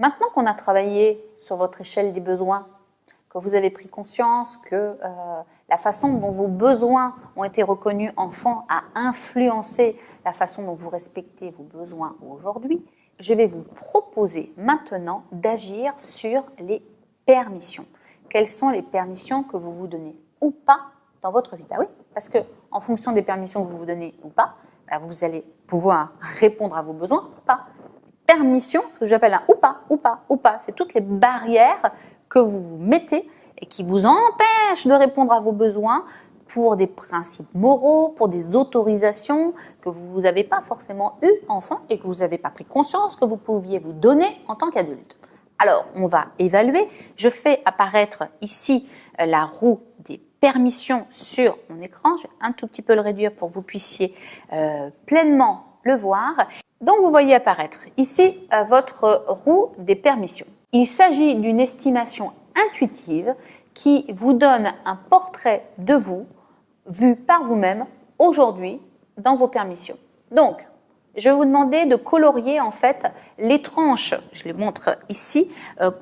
Maintenant qu'on a travaillé sur votre échelle des besoins, que vous avez pris conscience que la façon dont vos besoins ont été reconnus enfant a influencé la façon dont vous respectez vos besoins aujourd'hui, je vais vous proposer maintenant d'agir sur les permissions. Quelles sont les permissions que vous vous donnez ou pas dans votre vie? Oui, parce que en fonction des permissions que vous vous donnez ou pas, vous allez pouvoir répondre à vos besoins ou pas. Permission, ce que j'appelle un ou pas, c'est toutes les barrières que vous vous mettez et qui vous empêchent de répondre à vos besoins pour des principes moraux, pour des autorisations que vous n'avez pas forcément eues enfant et que vous n'avez pas pris conscience que vous pouviez vous donner en tant qu'adulte. Alors, on va évaluer. Je fais apparaître ici la roue des permissions sur mon écran. Je vais un tout petit peu le réduire pour que vous puissiez pleinement le voir. Donc, vous voyez apparaître ici votre roue des permissions. Il s'agit d'une estimation intuitive qui vous donne un portrait de vous vu par vous-même aujourd'hui dans vos permissions. Donc, je vais vous demander de colorier en fait les tranches, je les montre ici,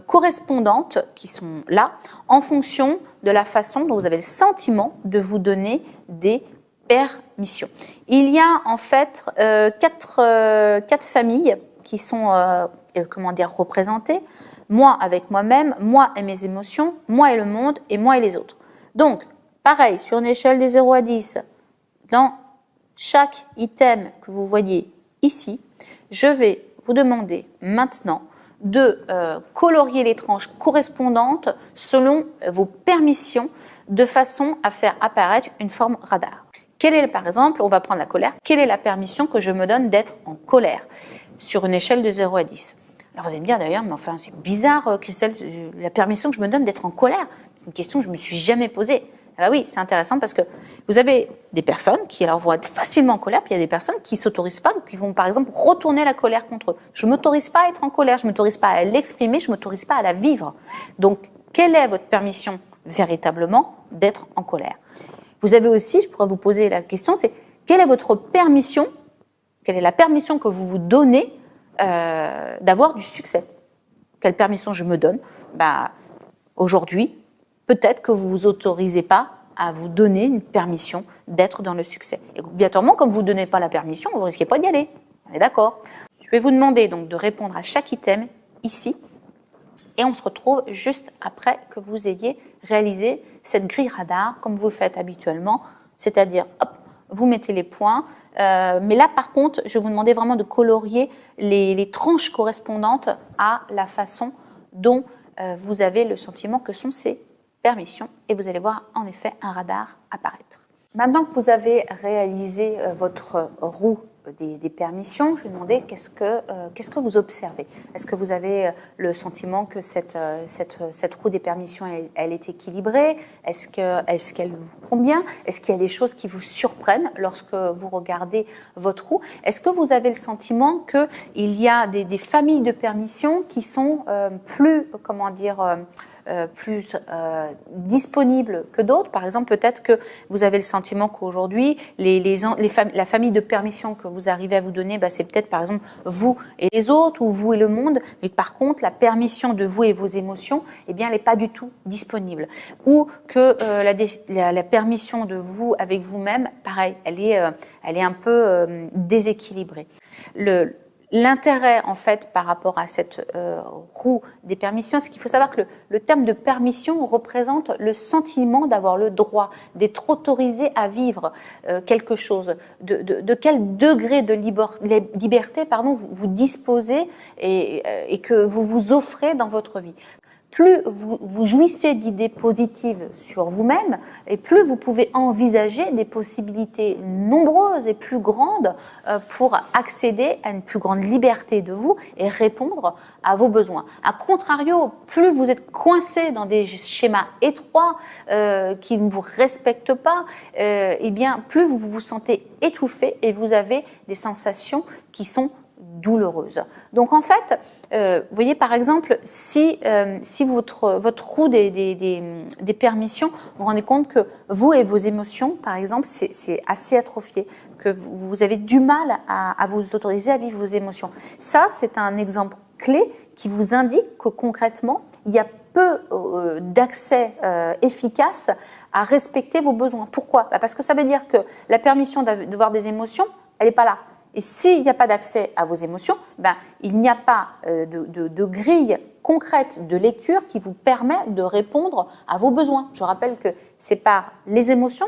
correspondantes qui sont là en fonction de la façon dont vous avez le sentiment de vous donner des permissions. Il y a en fait quatre familles qui sont représentées. Moi avec moi-même, moi et mes émotions, moi et le monde et moi et les autres. Donc, pareil, sur une échelle de 0 à 10, dans chaque item que vous voyez ici, je vais vous demander maintenant de colorier les tranches correspondantes selon vos permissions de façon à faire apparaître une forme radar. Quelle est, par exemple, on va prendre la colère, quelle est la permission que je me donne d'être en colère sur une échelle de 0 à 10? Alors vous allez me dire d'ailleurs, mais enfin c'est bizarre Christelle, la permission que je me donne d'être en colère, c'est une question que je ne me suis jamais posée. Ah bah oui, c'est intéressant parce que vous avez des personnes qui alors vont être facilement en colère, puis il y a des personnes qui ne s'autorisent pas, qui vont par exemple retourner la colère contre eux. Je ne m'autorise pas à être en colère, je ne m'autorise pas à l'exprimer, je ne m'autorise pas à la vivre. Donc quelle est votre permission véritablement d'être en colère? Vous avez aussi, je pourrais vous poser la question, c'est quelle est votre permission, quelle est la permission que vous vous donnez d'avoir du succès? Quelle permission je me donne? Aujourd'hui, peut-être que vous ne vous autorisez pas à vous donner une permission d'être dans le succès. Et obligatoirement, comme vous ne donnez pas la permission, vous ne risquez pas d'y aller. On est d'accord? Je vais vous demander donc de répondre à chaque item ici. Et on se retrouve juste après que vous ayez réalisé cette grille radar comme vous faites habituellement. C'est-à-dire, hop, vous mettez les points. Mais là, par contre, je vais vous demander vraiment de colorier les tranches correspondantes à la façon dont vous avez le sentiment que sont ces permissions. Et vous allez voir en effet un radar apparaître. Maintenant que vous avez réalisé votre roue des permissions, je vais demander qu'est-ce que vous observez. Est-ce que vous avez le sentiment que cette roue des permissions, elle est équilibrée? Est-ce qu'elle vous convient? Est-ce qu'il y a des choses qui vous surprennent lorsque vous regardez votre roue? Est-ce que vous avez le sentiment qu'il y a des familles de permissions qui sont plus disponibles que d'autres? Par exemple, peut-être que vous avez le sentiment qu'aujourd'hui, la famille de permissions que vous arrivez à vous donner, c'est peut-être par exemple vous et les autres ou vous et le monde, mais par contre la permission de vous et vos émotions, elle n'est pas du tout disponible. Ou que la permission de vous avec vous-même, pareil, elle est un peu déséquilibrée. L'intérêt, en fait, par rapport à cette roue des permissions, c'est qu'il faut savoir que le terme de permission représente le sentiment d'avoir le droit, d'être autorisé à vivre quelque chose, de quel degré de liberté vous disposez et que vous vous offrez dans votre vie. Plus vous jouissez d'idées positives sur vous-même, et plus vous pouvez envisager des possibilités nombreuses et plus grandes pour accéder à une plus grande liberté de vous et répondre à vos besoins. A contrario, plus vous êtes coincé dans des schémas étroits qui ne vous respectent pas, plus vous vous sentez étouffé et vous avez des sensations qui sont douloureuse. Donc en fait, vous voyez par exemple, si votre roue des permissions, vous vous rendez compte que vous et vos émotions, par exemple, c'est assez atrophié, que vous avez du mal à vous autoriser à vivre vos émotions. Ça, c'est un exemple clés qui vous indiquent que concrètement, il y a peu d'accès efficace à respecter vos besoins. Pourquoi? Parce que ça veut dire que la permission d'avoir des émotions, elle n'est pas là. Et s'il n'y a pas d'accès à vos émotions, il n'y a pas de grille concrète de lecture qui vous permet de répondre à vos besoins. Je rappelle que c'est par les émotions,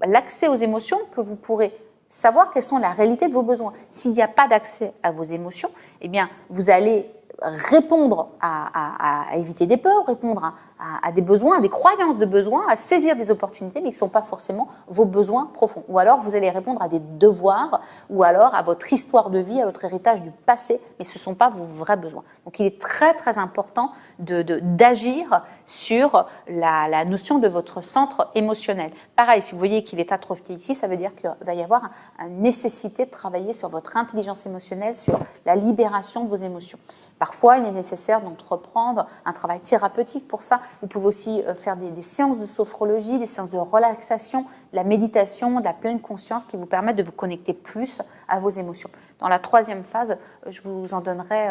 l'accès aux émotions, que vous pourrez savoir quelles sont la réalité de vos besoins. S'il n'y a pas d'accès à vos émotions, eh bien, vous allez répondre à éviter des peurs, répondre à des besoins, à des croyances de besoins, à saisir des opportunités, mais qui ne sont pas forcément vos besoins profonds. Ou alors, vous allez répondre à des devoirs, ou alors à votre histoire de vie, à votre héritage du passé, mais ce ne sont pas vos vrais besoins. Donc, il est très, très important d'agir sur la notion de votre centre émotionnel. Pareil, si vous voyez qu'il est atrophié ici, ça veut dire qu'il va y avoir une nécessité de travailler sur votre intelligence émotionnelle, sur la libération de vos émotions. Parfois, il est nécessaire d'entreprendre un travail thérapeutique pour ça. Vous pouvez aussi faire des séances de sophrologie, des séances de relaxation, de la méditation, de la pleine conscience qui vous permettent de vous connecter plus à vos émotions. Dans la troisième phase, je vous en donnerai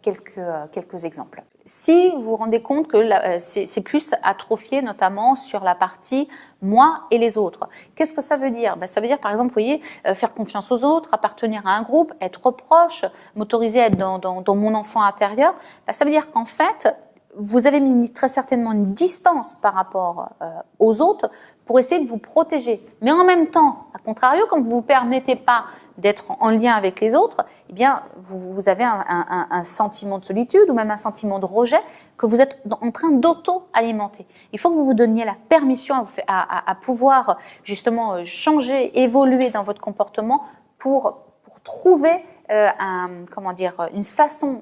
quelques exemples. Si vous vous rendez compte que c'est plus atrophié, notamment sur la partie moi et les autres. Qu'est-ce que ça veut dire? Ça veut dire, par exemple, vous voyez, faire confiance aux autres, appartenir à un groupe, être proche, m'autoriser à être dans mon enfant intérieur. Ça veut dire qu'en fait, vous avez mis très certainement une distance par rapport aux autres pour essayer de vous protéger. Mais en même temps, à contrario, comme vous ne vous permettez pas d'être en lien avec les autres, eh bien, vous avez un sentiment de solitude ou même un sentiment de rejet que vous êtes en train d'auto-alimenter. Il faut que vous vous donniez la permission à pouvoir justement changer, évoluer dans votre comportement pour trouver une façon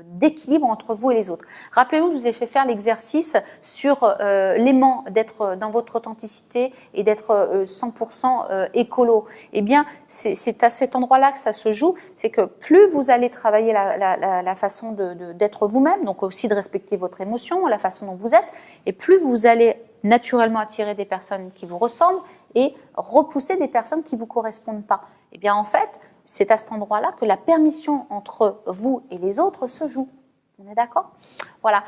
d'équilibre entre vous et les autres. Rappelez-vous, je vous ai fait faire l'exercice sur l'aimant d'être dans votre authenticité et d'être 100% écolo. Eh bien, c'est à cet endroit-là que ça se joue, c'est que plus vous allez travailler la façon d'être vous-même, donc aussi de respecter votre émotion, la façon dont vous êtes, et plus vous allez naturellement attirer des personnes qui vous ressemblent et repousser des personnes qui ne vous correspondent pas. Eh bien, en fait, c'est à cet endroit-là que la permission entre vous et les autres se joue. On est d'accord? Voilà.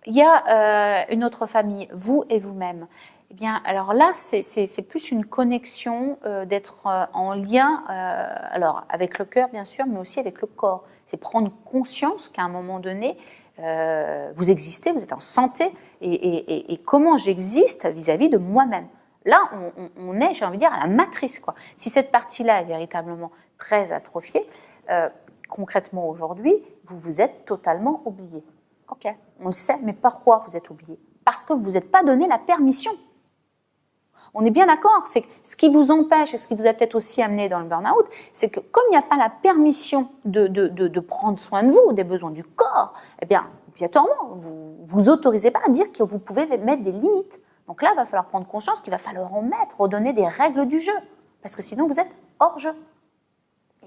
Il y a une autre famille, vous et vous-même. Eh bien, alors là, c'est plus une connexion d'être en lien, alors avec le cœur bien sûr, mais aussi avec le corps. C'est prendre conscience qu'à un moment donné, vous existez, vous êtes en santé, et comment j'existe vis-à-vis de moi-même. Là, on est, j'ai envie de dire, à la matrice, quoi. Si cette partie-là est véritablement très atrophiée, concrètement aujourd'hui, vous vous êtes totalement oublié. Ok, on le sait, mais pourquoi vous êtes oublié? Parce que vous ne vous êtes pas donné la permission. On est bien d'accord, c'est que ce qui vous empêche et ce qui vous a peut-être aussi amené dans le burn-out, c'est que comme il n'y a pas la permission de prendre soin de vous, des besoins du corps, eh bien, obligatoirement, vous ne vous autorisez pas à dire que vous pouvez mettre des limites. Donc là, il va falloir prendre conscience qu'il va falloir en mettre, redonner des règles du jeu, parce que sinon vous êtes hors jeu.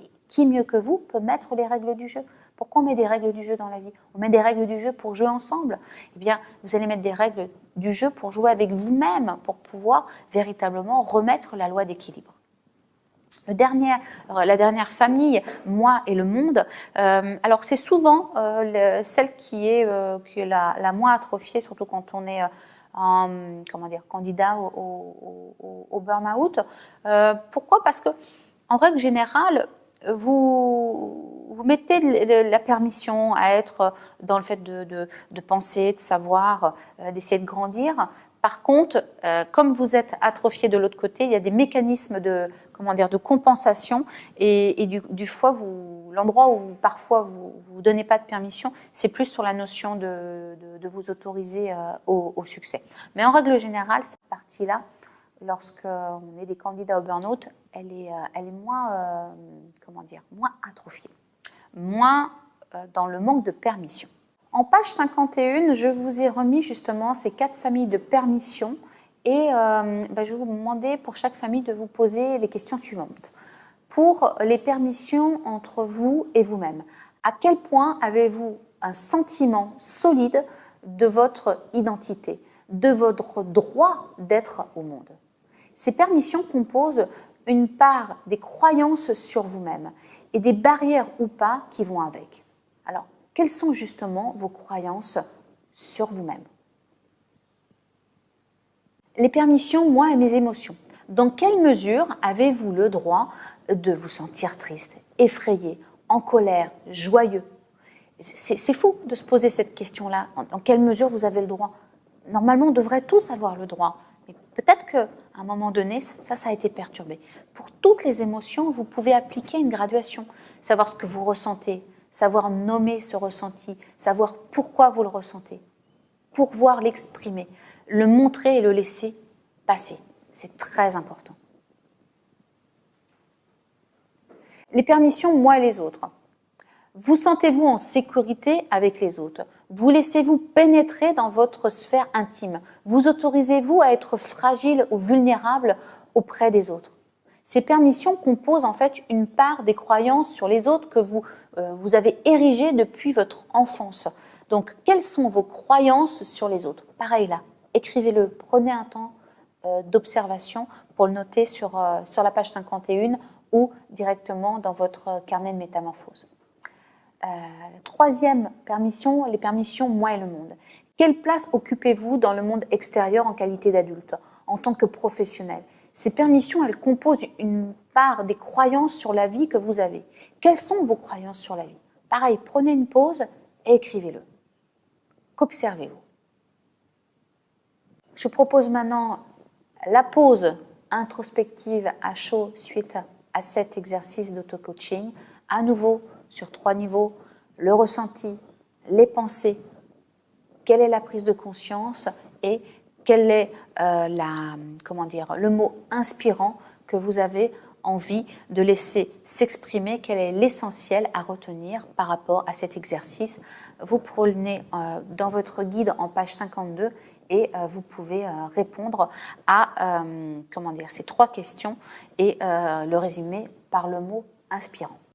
Et qui mieux que vous peut mettre les règles du jeu? Pourquoi on met des règles du jeu dans la vie? On met des règles du jeu pour jouer ensemble. Eh bien, vous allez mettre des règles du jeu pour jouer avec vous-même, pour pouvoir véritablement remettre la loi d'équilibre. La dernière famille, moi et le monde, alors c'est souvent celle qui est la moins atrophiée, surtout quand on est candidat au burn-out. Pourquoi? Parce que, en règle générale, vous mettez la permission à être dans le fait de penser, de savoir, d'essayer de grandir. Par contre, comme vous êtes atrophié de l'autre côté, il y a des mécanismes de compensation et du fois, l'endroit où parfois vous donnez pas de permission, c'est plus sur la notion de vous autoriser au succès. Mais en règle générale, cette partie-là, lorsqu'on est des candidats au burn-out, elle est moins, moins atrophiée, moins dans le manque de permission. En page 51, je vous ai remis justement ces 4 familles de permission et je vais vous demander pour chaque famille de vous poser les questions suivantes. Pour les permissions entre vous et vous-même, à quel point avez-vous un sentiment solide de votre identité, de votre droit d'être au monde? Ces permissions composent une part des croyances sur vous-même et des barrières ou pas qui vont avec. Alors, Quelles sont justement vos croyances sur vous-même? Les permissions, moi et mes émotions. Dans quelle mesure avez-vous le droit de vous sentir triste, effrayé, en colère, joyeux? C'est fou de se poser cette question-là. Dans quelle mesure vous avez le droit? Normalement, on devrait tous avoir le droit. Mais peut-être qu'à un moment donné, ça a été perturbé. Pour toutes les émotions, vous pouvez appliquer une graduation. Savoir ce que vous ressentez, savoir nommer ce ressenti, savoir pourquoi vous le ressentez, pouvoir l'exprimer, le montrer et le laisser passer. C'est très important. Les permissions, moi et les autres. Vous sentez-vous en sécurité avec les autres? Vous laissez-vous pénétrer dans votre sphère intime? Vous autorisez-vous à être fragile ou vulnérable auprès des autres? Ces permissions composent en fait une part des croyances sur les autres que vous avez érigées depuis votre enfance. Donc, quelles sont vos croyances sur les autres? Pareil là, écrivez-le, prenez un temps d'observation pour le noter sur la page 51 ou directement dans votre carnet de métamorphose. Troisième permission, les permissions moi et le monde. Quelle place occupez-vous dans le monde extérieur en qualité d'adulte, en tant que professionnel? Ces permissions, elles composent une part des croyances sur la vie que vous avez. Quelles sont vos croyances sur la vie? Pareil, prenez une pause et écrivez-le. Qu'observez-vous? Je propose maintenant la pause introspective à chaud suite à cet exercice d'auto-coaching. À nouveau, sur 3 niveaux, le ressenti, les pensées, quelle est la prise de conscience et quel est le mot inspirant que vous avez envie de laisser s'exprimer, quel est l'essentiel à retenir par rapport à cet exercice. Vous prenez dans votre guide en page 52 et vous pouvez répondre à ces 3 questions et le résumer par le mot inspirant.